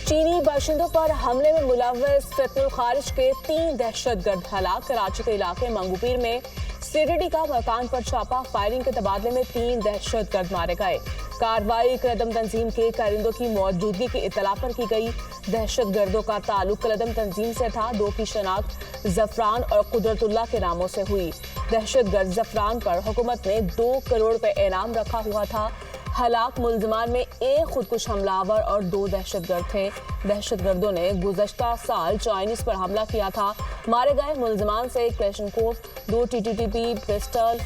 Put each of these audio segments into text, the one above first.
चीनी बाशिंदों पर हमले में मुलव्वस फितनुल खारिज के 3 दहशतगर्द हलाक। कराची के इलाके मंगूपीर में सीडीडी का मकान पर छापा, फायरिंग के तबादले में 3 दहशतगर्द मारे गए। कार्रवाई कलदम तंजीम के कारिंदों की मौजूदगी की इतला पर की गई। दहशतगर्दों का ताल्लुक कलदम तंजीम से था। 2 की शनाख्त जफरान और कुदरतुल्लाह के नामों से हुई। दहशतगर्द जफरान पर हुकूमत ने 2 करोड़ रुपए इनाम रखा हुआ था। हलाक मुल्जमान में एक खुदकुश हमलावर और 2 दहशतगर्द थे। दहशतगर्दों ने गुज़श्ता साल चाइनीज पर हमला किया था। मारे गए मुल्जमान से क्लेशनकोव, 2 टीटीटीपी पिस्टल,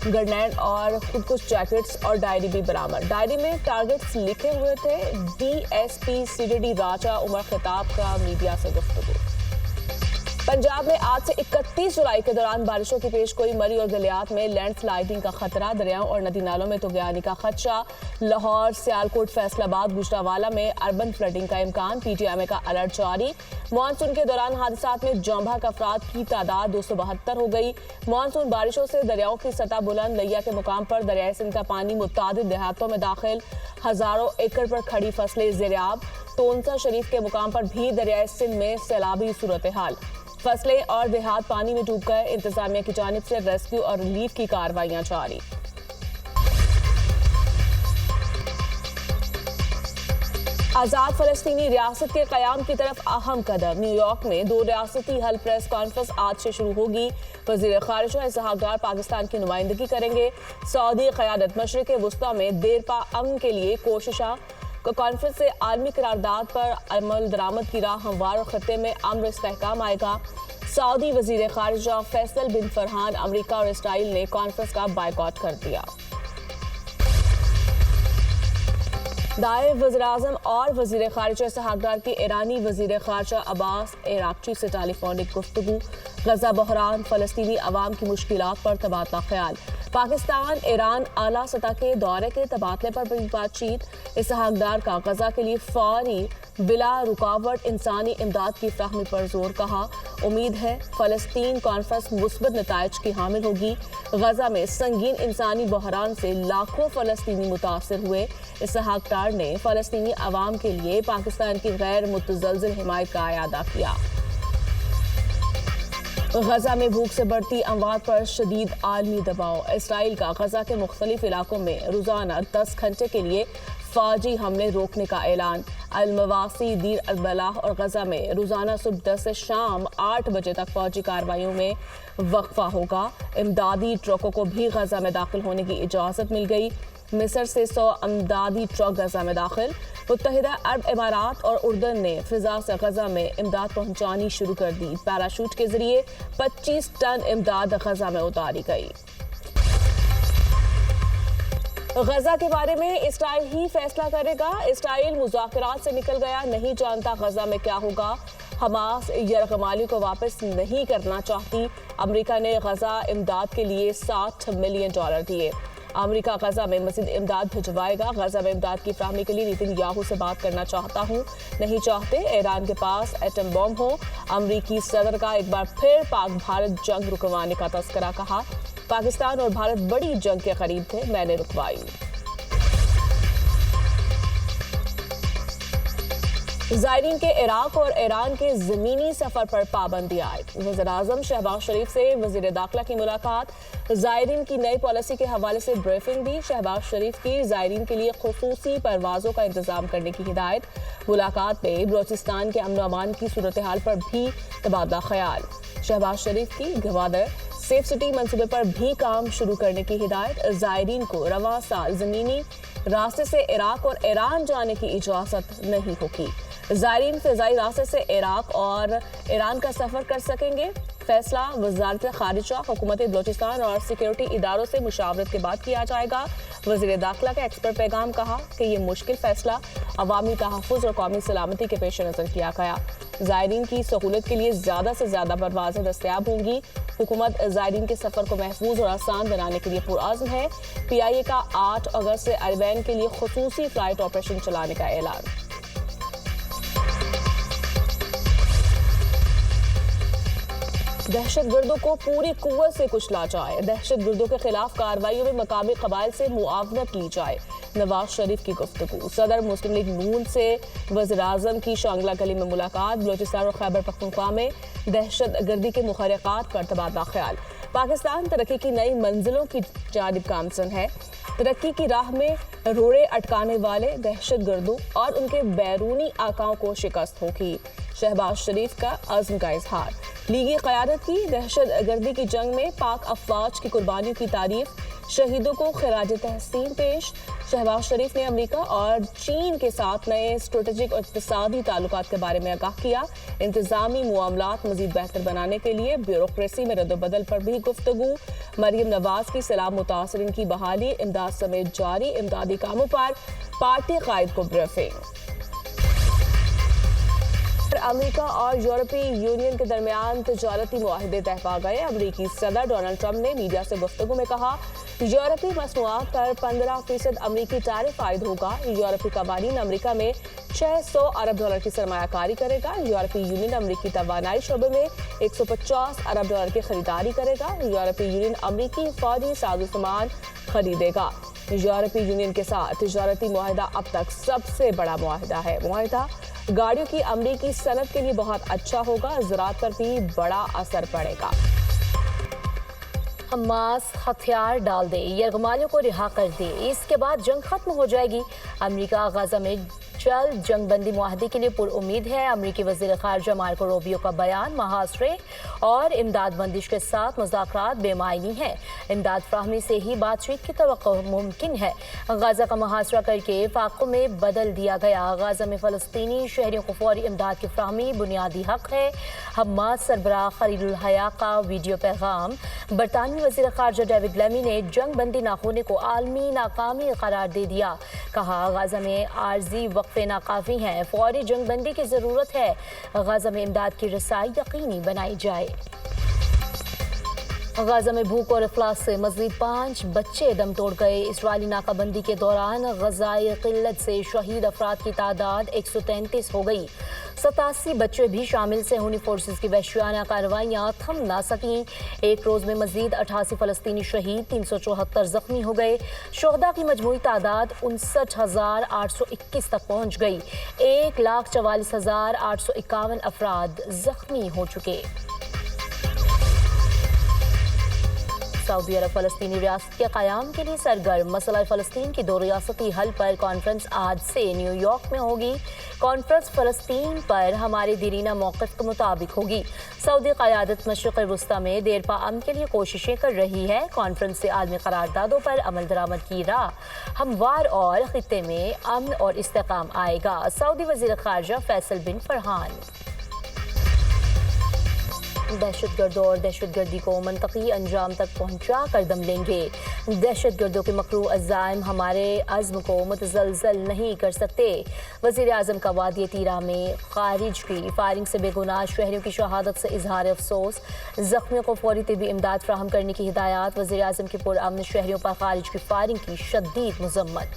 ग्रेनेड और खुदकुश जैकेट्स और डायरी भी बरामद। डायरी में टारगेट्स लिखे हुए थे। डीएसपी सीडीडी राजा उमर खिताब का मीडिया से गुफ्तगू। पंजाब में आज से 31 जुलाई के दौरान बारिशों की पेशगोई। मरी और गलियात में लैंडस्लाइडिंग का खतरा, दरियाओं और नदी नालों में तुगयानी का खदशा। लाहौर, सियालकोट, फैसलाबाद, गुजरांवाला में अर्बन फ्लडिंग का इम्कान। पीटीएमए का अलर्ट जारी। मानसून के दौरान हादसात में जौं भाग अफराद की तादाद 272 हो गई। मानसून बारिशों से दरियाओं की सतह बुलंद। लिया के मुकाम पर दरियाए सिंध का पानी मुतादिद देहातों में दाखिल। हजारों एकड़ पर खड़ी फसलें ज़ेरियाब। टोंसा शरीफ के मुकाम पर भी दरियाए सिंध में सैलाबी सूरत हाल। फसलें और देहात पानी में डूब गए। इंतजामिया की जानिब से रेस्क्यू और रिलीफ की कार्रवाइयां जारी। आजाद फलस्तीनी रियासत के कयाम की तरफ अहम कदम। न्यूयॉर्क में 2 रियासती हल प्रेस कॉन्फ्रेंस आज से शुरू होगी। वजीर खारिजा इसहाक डार पाकिस्तान की नुमाइंदगी करेंगे। सऊदी क़यादत मशरिक़ वुस्ता में देरपा अमन के लिए कोशिशा। कॉन्फ्रेंस से आलमी करारदाद पर अमल दरामद की राह हमवार और खत्ते में अमन इस्तेहकाम आएगा। सऊदी वजीर खारिजा फैसल बिन फरहान, अमरीका और इसराइल ने कॉन्फ्रेंस का बायकॉट कर दिया। नायब वज़ीर-ए-आज़म और वज़ीर खारिजा इसहाक डार की ईरानी वज़ीर खारिजा अब्बास अराक्ची से टेलीफोनिक गुफ्तगू। गजा बहरान, फलस्तीनी अवाम की मुश्किलात पर तबादला ख्याल। पाकिस्तान ईरान आला सतह के दौरे के तबादले पर भी बातचीत। इसहाक डार का गजा के लिए फौरी बिला रुकावट इंसानी इमदाद की फ्राहमी पर जोर। कहा उम्मीद है फलस्तीन कॉन्फ्रेंस मुस्बत नताइज की हामिल होगी। गजा में संगीन इंसानी बहरान से लाखों फलस्तीनी मुतासर हुए। इसहाक डार ने फलस्तीनी अवाम के लिए पाकिस्तान की गैर मुतज़लज़िल हिमायत का अयादा किया। गजा में भूख से बढ़ती अमवात पर शदीद आलमी दबाव। इसराइल का गजा के मुख्तलिफ इलाकों में रोजाना 10 घंटे के लिए फौजी हमले रोकने का ऐलान। अल-मवासी, दीर अल-बलाह और गजा में रोजाना सुबह 10 से शाम 8 बजे तक फौजी कार्रवाइयों में वक्फा होगा। इमदादी ट्रकों को भी गजा में दाखिल होने की इजाज़त मिल गई। मिस्र से 100 इमदादी ट्रक गजा में दाखिल। मुत्तहिदा अरब इमारात और उर्दन ने फिजा से गजा में इमदाद पहुंचानी शुरू कर दी। पैराशूट के जरिए 25 टन इमदाद गजा में उतारी गई। गजा के बारे में इसराइल ही फैसला करेगा। इसराइल मुज़ाकरात से निकल गया, नहीं जानता गजा में क्या होगा। हमास यरगमाली को वापस नहीं करना चाहती। अमेरिका ने गजा इमदाद के लिए $60 मिलियन दिए। अमेरिका गजा में मज़ीद इमदाद भिजवाएगा। गजा में इमदाद की फ्राहमी के लिए नेतन्याहू से बात करना चाहता हूँ, नहीं चाहते ईरान के पास एटम बम हो। अमरीकी सदर का एक बार फिर पाक भारत जंग रुकवाने का तस्करा। कहा पाकिस्तान और भारत बड़ी जंग के करीब थे, मैंने रुकवाई। ज़ायरीन के इराक और ईरान के ज़मीनी सफ़र पर पाबंदी आयद। वज़ीर-ए-आज़म शहबाज शरीफ से वज़ीर दाखिला की मुलाकात। ज़ायरीन की नई पॉलिसी के हवाले से ब्रीफिंग दी। शहबाज शरीफ की ज़ायरीन के लिए खुसूसी परवाज़ों का इंतज़ाम करने की हिदायत। मुलाकात में बलूचिस्तान के अमन व अमान की सूरत हाल पर भी तबादला ख्याल। शहबाज शरीफ की गवादर सेफ सिटी मंसूबे पर भी काम शुरू करने की हिदायत। ज़ायरीन को रवां साल ज़मीनी रास्ते से इराक और ईरान जाने की इजाज़त नहीं होगी। ज़ायरीन फ़िज़ाई रास्ते से इराक और ईरान का सफ़र कर सकेंगे। फैसला वज़ारत ख़ारिजा, हुकूमत बलूचिस्तान और सिक्योरिटी इदारों से मुशावरत के बाद किया जाएगा। वज़ीर दाखिला का एक्सपर्ट पैगाम। कहा कि ये मुश्किल फैसला अवामी तहफ़्फ़ुज़ और कौमी सलामती के पेश नज़र किया गया। ज़ायरीन की सहूलत के लिए ज़्यादा से ज़्यादा परवाज़ें दस्तयाब होंगी। हुकूमत ज़ायरीन के सफ़र को महफूज और आसान बनाने के लिए पुरअज़्म है। PIA का 8 अगस्त से अरबैन के लिए खुसूसी फ़्लाइट ऑपरेशन चलाने का ऐलान। दहशतगर्दों को पूरी कुव्वत से कुचला जाए। दहशतगर्दों के खिलाफ कार्रवाइयों में मकामी कबाइल से मुआवनत ली जाए। नवाज शरीफ की गुफ्तगू। सदर मुस्लिम लीग नून से वज़ीर आज़म की शांगला गली में मुलाकात। बलूचिस्तान और खैबर पख्तूनख्वा में दहशत गर्दी के मुखर्रिकात पर तबादला ख्याल। पाकिस्तान तरक्की की नई मंजिलों की जानिब गामज़न है। तरक्की की राह में रोड़े अटकाने वाले दहशत गर्दों और उनके बैरूनी आकाओं को शिकस्त होगी। शहबाज शरीफ का अज़्म का इजहार। लीगी क़यादत की दहशत गर्दी की जंग में पाक अफवाज की कुर्बानियों की तारीफ। शहीदों को खिराज तहसीन पेश। शहबाज शरीफ ने अमेरिका और चीन के साथ नए स्ट्रेटेजिक और इक़्तिसादी ताल्लुकात के बारे में आगाह किया। इंतजामी मामलात मजीद बेहतर बनाने के लिए ब्यूरोक्रेसी में रद्दबदल पर भी गुफ्तगू। मरियम नवाज की सैलाब मुतासरीन की बहाली, इमदाद समेत जारी इमदादी कामों पर पार्टी कायद को ब्रीफिंग। अमेरिका और यूरोपीय यूनियन के दरमियान तिजारती मुआहदे तय पा गए। अमेरिकी सदर डोनाल्ड ट्रंप ने मीडिया से गुफ्तगू में कहा, यूरोपीय मसनूआत पर 15% अमेरिकी टैरिफ आयद होगा। यूरोपीय कवानीन अमेरिका में $600 अरब की सरमायाकारी करेगा। यूरोपीय यूनियन अमेरिकी तवानाई शोबे में $150 अरब की खरीदारी करेगा। यूरोपीय यूनियन अमेरिकी फौजी साजो सामान खरीदेगा। यूरोपीय यूनियन के साथ तिजारती मुआहदा अब तक सबसे बड़ा मुआहदा है। मुआहदा गाड़ियों की अमरीकी सनत के लिए बहुत अच्छा होगा। ज़राअत पर भी बड़ा असर पड़ेगा। हमास हथियार डाल दे, यरगमालियों को रिहा कर दे, इसके बाद जंग खत्म हो जाएगी। अमेरिका गाजा में जल्द जंग बंदी मुआहदे के लिए पुरउम्मीद है। अमेरिकी वज़ीर ख़ारजा मार्को रूबियो का बयान, महासरे और इमदाद बंदिश के साथ मुज़ाकरात बेमायनी है। इमदाद फ्राहमी से ही बातचीत की तवक्को मुमकिन है। गाजा का मुहासरा करके फाक़ों में बदल दिया गया। गाजा में फ़लस्तीनी शहरियों को फौरी इमदाद की फ्राहमी बुनियादी हक है। हमास सरबराह खलीलुल हया का वीडियो पैगाम। बरतानवी वज़ीर ख़ारजा डेविड लेमी ने जंग बंदी ना होने को आलमी नाकामी करार दे दिया। कहा, गाजा में आर्जी वक्फे नाकाफी हैं, फौरी जंग बंदी की ज़रूरत है। गाजा में इमदाद की रसाई यकीनी बनाई जाए। गाजा में भूख और इफ्लास से मज़ीद 5 बच्चे दम तोड़ गए। इसराइली नाकाबंदी के दौरान ग़ज़ाई क़िल्लत से शहीद अफराद की तादाद 133 हो गई। 87 बच्चे भी शामिल से हुनी फोर्सेस की वहशियाना कार्रवाइयाँ थम ना सकीं। एक रोज़ में मज़ीद 88 फ़लस्तीनी शहीद, 374 ज़ख्मी हो गए। शुहदा की मजमूई तादाद 59,821 तक पहुँच गई। 1,44,851 अफराद ज़ख्मी हो चुके। सऊदी अरब फ़लस्तीनी रियासत के क़याम के लिए सरगर्म। मसला फ़लस्तीन की 2 रियासती हल पर कॉन्फ्रेंस आज से न्यूयॉर्क में होगी। कॉन्फ्रेंस फ़लस्तीन पर हमारे दीरीना मौक़िफ़ के मुताबिक होगी। सऊदी क़यादत मशरिक़ वस्ता में देरपा अमन के लिए कोशिशें कर रही है। कॉन्फ्रेंस से आलमी करारदादों पर अमल दरामद की राह हमवार और ख़ित्ते में अमन और इस्तेकाम आएगा। सऊदी वज़ीर ख़ारजा फैसल बिन फरहान दहशतगर्दों और दहशतगर्दी को मनतकी अंजाम तक पहुंचा कर दम लेंगे। दहशतगर्दों के मकरू अज़ाइम हमारे अज़्म को मुतज़लज़ल नहीं कर सकते। वज़ीर आज़म का वादी तीरा में खारिज की फायरिंग से बेगुनाह शहरियों की शहादत से इजहार अफसोस। ज़ख्मियों को फौरी तिबी इमदाद फ्राहम करने की हिदायत। वज़ीर आज़म की पुरअमन शहरियों पर खारिज की फायरिंग की शदीद मज़म्मत।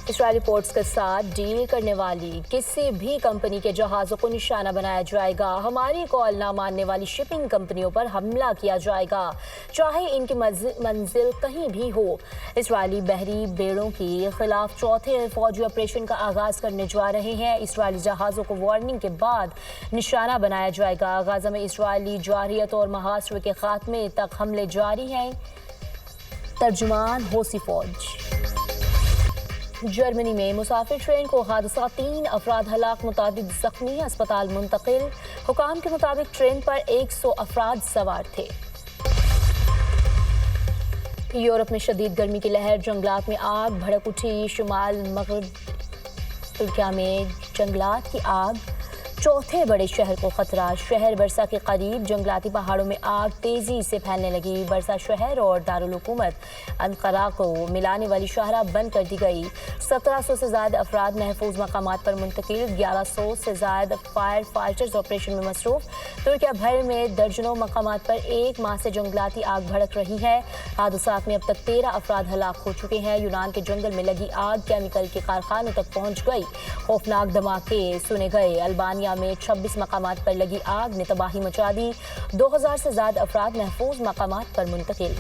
इसराइली पोर्ट्स के साथ डील करने वाली किसी भी कंपनी के जहाज़ों को निशाना बनाया जाएगा। हमारी कॉल ना मानने वाली शिपिंग कंपनियों पर हमला किया जाएगा, चाहे इनकी मंजिल कहीं भी हो। इसराइली बहरी बेड़ों के खिलाफ चौथे फौजी ऑपरेशन का आगाज़ करने जा रहे हैं। इसराइली जहाज़ों को वार्निंग के बाद निशाना बनाया जाएगा। गाजा में इसराइली जारियत और महासरे के खात्मे तक हमले जारी हैं। तर्जुमान होसी फौज। जर्मनी में मुसाफिर ट्रेन को हादसा, 3 अफराद हलाक, मुतादिद जख्मी, अस्पताल मुंतकिल। हुकाम के मुताबिक ट्रेन पर 100 अफराद सवार थे। यूरोप में शदीद गर्मी की लहर, जंगलात में आग भड़क उठी। शुमाल मगरब तुर्किया में जंगलात की आग, चौथे बड़े शहर को खतरा। शहर बरसा के करीब जंगलाती पहाड़ों में आग तेजी से फैलने लगी। बरसा शहर और दारुल हुकूमत अंकारा को मिलाने वाली शाहरा बंद कर दी गई। 1700 से ज़्यादा अफराद महफूज मकामात पर मुंतकिल। 1100 से ज़्यादा फायर फाइटर्स ऑपरेशन में मसरूफ। तुर्किया भर में दर्जनों मकामात पर 1 माह से जंगलाती आग भड़क रही है। हादसात में अब तक 13 अफराद हलाक हो चुके हैं। यूनान के जंगल में लगी आग केमिकल के कारखानों तक पहुँच गई। खौफनाक धमाके सुने गए। अल्बानिया میں 26 مقامات پر لگی آگ نے تباہی مچا دی، 2000 سے زائد افراد محفوظ مقامات پر منتقل۔